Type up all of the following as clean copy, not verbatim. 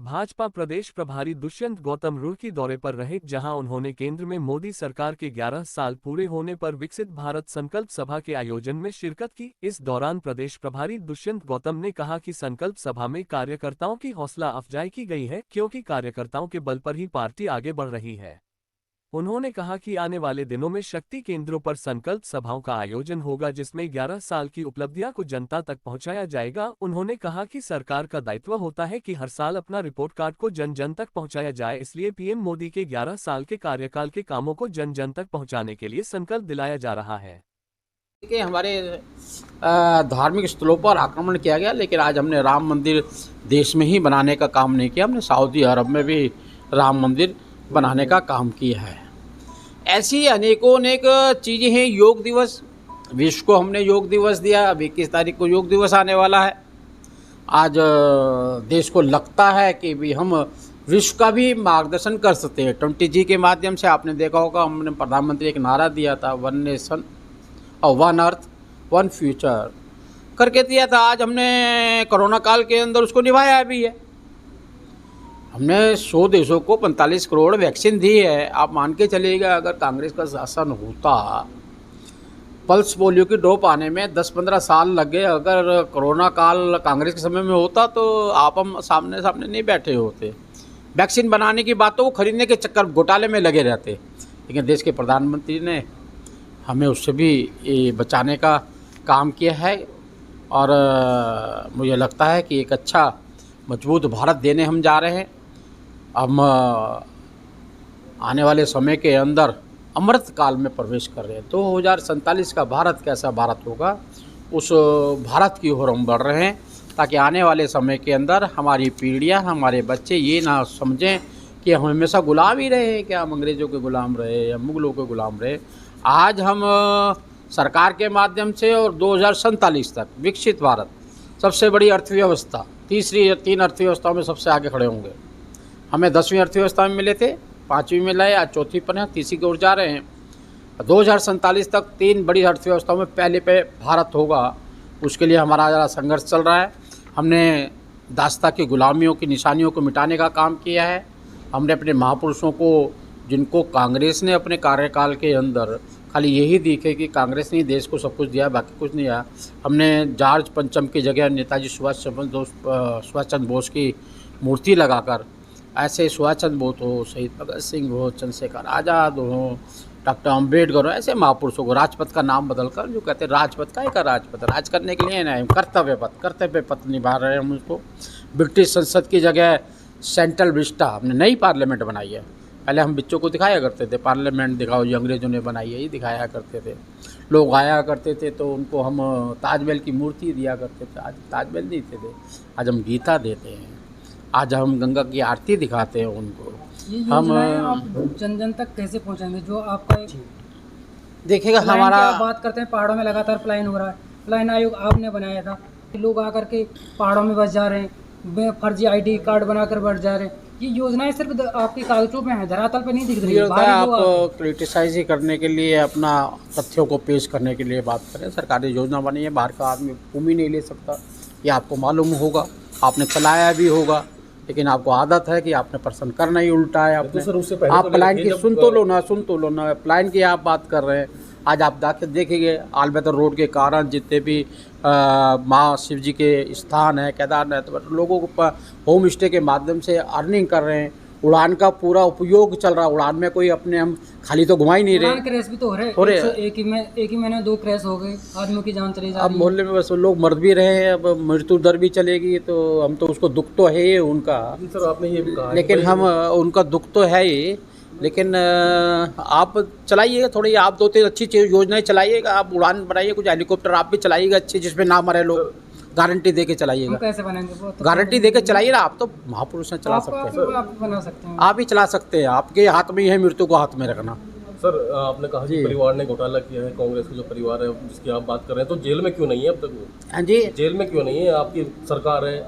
भाजपा प्रदेश प्रभारी दुष्यंत गौतम रुड़की दौरे पर रहे, जहां उन्होंने केंद्र में मोदी सरकार के 11 साल पूरे होने पर विकसित भारत संकल्प सभा के आयोजन में शिरकत की। इस दौरान प्रदेश प्रभारी दुष्यंत गौतम ने कहा कि संकल्प सभा में कार्यकर्ताओं की हौसला अफजाई की गई है, क्योंकि कार्यकर्ताओं के बल पर ही पार्टी आगे बढ़ रही है। उन्होंने कहा कि आने वाले दिनों में शक्ति केंद्रों पर संकल्प सभाओं का आयोजन होगा, जिसमें 11 साल की उपलब्धियां को जनता तक पहुंचाया जाएगा। उन्होंने कहा कि सरकार का दायित्व होता है कि हर साल अपना रिपोर्ट कार्ड को जन जन तक पहुंचाया जाए, इसलिए पीएम मोदी के 11 साल के कार्यकाल के कामों को जन जन तक पहुंचाने के लिए संकल्प दिलाया जा रहा है। कि हमारे धार्मिक स्थलों पर आक्रमण किया गया, लेकिन आज हमने राम मंदिर देश में ही बनाने का काम नहीं किया, हमने सऊदी अरब में भी राम मंदिर बनाने का काम किया है। ऐसी अनेक चीज़ें हैं। योग दिवस, विश्व को हमने योग दिवस दिया। अब 21 तारीख को योग दिवस आने वाला है। आज देश को लगता है कि भी हम विश्व का भी मार्गदर्शन कर सकते हैं। 20G के माध्यम से आपने देखा होगा, हमने प्रधानमंत्री एक नारा दिया था, 1 नेशन और 1 अर्थ 1 फ्यूचर करके दिया था। आज हमने कोरोना काल के अंदर उसको निभाया भी है। हमने 100 देशों को 45 करोड़ वैक्सीन दी है। आप मान के चलिएगा, अगर कांग्रेस का शासन होता, पल्स पोलियो की डोप आने में 10-15 साल लग गए। अगर कोरोना काल कांग्रेस के समय में होता तो आप हम सामने सामने नहीं बैठे होते। वैक्सीन बनाने की बातों को खरीदने के चक्कर घोटाले में लगे रहते। लेकिन देश के प्रधानमंत्री ने हमें उससे भी बचाने का काम किया है, और मुझे लगता है कि एक अच्छा मजबूत भारत देने हम जा रहे हैं। हम आने वाले समय के अंदर अमृत काल में प्रवेश कर रहे हैं। 2047 का भारत कैसा भारत होगा, उस भारत की ओर हम बढ़ रहे हैं, ताकि आने वाले समय के अंदर हमारी पीढ़ियां, हमारे बच्चे ये ना समझें कि हम हमेशा गुलाम ही रहे, कि हम अंग्रेज़ों के गुलाम रहे या मुग़लों के गुलाम रहे। आज हम सरकार के माध्यम से और 2047 तक विकसित भारत, सबसे बड़ी अर्थव्यवस्था, 3 अर्थव्यवस्थाओं में सबसे आगे खड़े होंगे। हमें 10वीं अर्थव्यवस्था में मिले थे, 5वीं में लाए, आज 4थी पर हैं, तीसरी की ओर जा रहे हैं। 2047 तक 3 बड़ी अर्थव्यवस्थाओं में पहले पे भारत होगा। उसके लिए हमारा ज़रा संघर्ष चल रहा है। हमने दासता की गुलामियों की निशानियों को मिटाने का काम किया है। हमने अपने महापुरुषों को, जिनको कांग्रेस ने अपने कार्यकाल के अंदर खाली यही दिखे कि कांग्रेस ने देश को सब कुछ दिया, बाकी कुछ नहीं दिया, हमने जॉर्ज पंचम की जगह नेताजी सुभाष चंद्र बोस की मूर्ति लगाकर, ऐसे सुभाष चंद्र बोस हो, शहीद भगत सिंह हो, चंद्रशेखर आज़ाद हो, डॉक्टर अम्बेडकर हो, ऐसे महापुरुषों को, राजपथ का नाम बदलकर, जो कहते हैं राजपथ का एक राजपथ, राज करने के लिए नहीं, कर्तव्य पथ निभा रहे हैं हम उसको। ब्रिटिश संसद की जगह सेंट्रल विस्टा हमने नई पार्लियामेंट बनाई है। पहले हम बच्चों को दिखाया करते थे, पार्लियामेंट दिखाओ, ये अंग्रेज़ों ने बनाई है, ये दिखाया करते थे। लोग आया करते थे तो उनको हम ताजमहल की मूर्ति दिया करते थे। आज ताजमहल नहीं देते, आज हम गीता देते हैं, आज हम गंगा की आरती दिखाते हैं उनको। ये हम आप जन जन तक कैसे पहुंचाएंगे? जो आपका देखिएगा, हमारा आप बात करते हैं, पहाड़ों में लगातार पलायन हो रहा है। पलायन आयोग आपने बनाया था, लोग आकर के पहाड़ों में बस जा रहे हैं, फर्जी ID कार्ड बनाकर बढ़ जा रहे हैं। ये योजनाएं सिर्फ आपके कागजों में है, धरातल पे नहीं दिख रही है। आप क्रिटिसाइज ही करने के लिए, अपना तथ्यों को पेश करने के लिए बात करें। सरकारी योजना बनी है, बाहर का आदमी भूमि नहीं ले सकता, ये आपको मालूम होगा, आपने चलाया भी होगा, लेकिन आपको आदत है कि आपने पसंद करना ही उल्टा है। आपने तो आप प्लान की सुन तो लो ना, प्लान की आप बात कर रहे हैं। आज आप देखेंगे आलबेतर रोड के कारण जितने भी माँ शिव जी के स्थान है, केदारनाथ, तो लोगों को होम स्टे के माध्यम से अर्निंग कर रहे हैं। उड़ान का पूरा उपयोग चल रहा है। उड़ान में कोई अपने हम खाली तो घुमा ही नहीं रहे। क्रैश भी तो हो रहे हैं। एक ही महीने 2 क्रैश हो गए, आदमियों की जान चली जा रही है। अब मोहल्ले में बस लोग मर भी रहे हैं, अब मृत्यु दर भी चलेगी, तो हम तो उसको दुख तो है ही उनका। सर आपने ये भी कहा, लेकिन हम उनका दुख तो है ही, लेकिन आप चलाइएगा थोड़ी, आप 2-3 अच्छी योजनाएं चलाइएगा। आप उड़ान बनाइए, कुछ हेलीकॉप्टर आप भी चलाइएगा अच्छे, जिसमें ना मरे लोग, गारंटी दे के चलाइएगा। कैसे बनाएंगे? गारंटी दे के चलाइए ना, आप तो महापुरुष हैं, चला सकते हैं, आप बना सकते हैं, आप ही चला सकते हैं। आपके हाथ में ही है मृत्यु को हाथ में रखना। सर आपने कहा कि परिवार ने घोटाला किया है, कांग्रेस का जो परिवार है जिसकी आप बात कर रहे हैं, तो जेल में क्यों नहीं है अब तक? हाँ जी, जेल में क्यों नहीं है? आपकी सरकार है,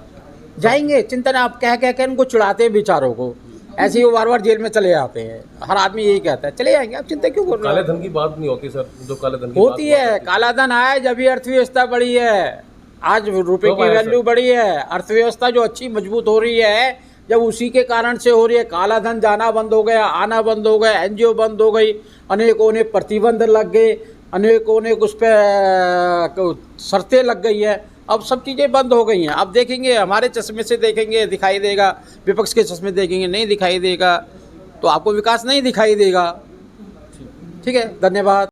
जाएंगे, चिंता नहीं। आप कह उनको चिढ़ाते हैं बेचारों को, ऐसे ही वो बार जैल में चले जाते हैं। हर आदमी यही कहता है चले जाएंगे, आप चिंता क्यों कर रहे हो? काले धन की बात नहीं होती सर, जो काले धन की होती है। काला धन आया जब भी अर्थव्यवस्था बढ़ी है, आज रुपए की वैल्यू बढ़ी है, अर्थव्यवस्था जो अच्छी मजबूत हो रही है, जब उसी के कारण से हो रही है, काला धन जाना बंद हो गया, आना बंद हो गया, एनजीओ बंद हो गई, अनेकों ने प्रतिबंध लग गए, अनेकों ने उस पर शर्तें लग गई है, अब सब चीज़ें बंद हो गई हैं। अब देखेंगे, हमारे चश्मे से देखेंगे दिखाई देगा, विपक्ष के चश्मे देखेंगे नहीं दिखाई देगा, तो आपको विकास नहीं दिखाई देगा। ठीक है, धन्यवाद।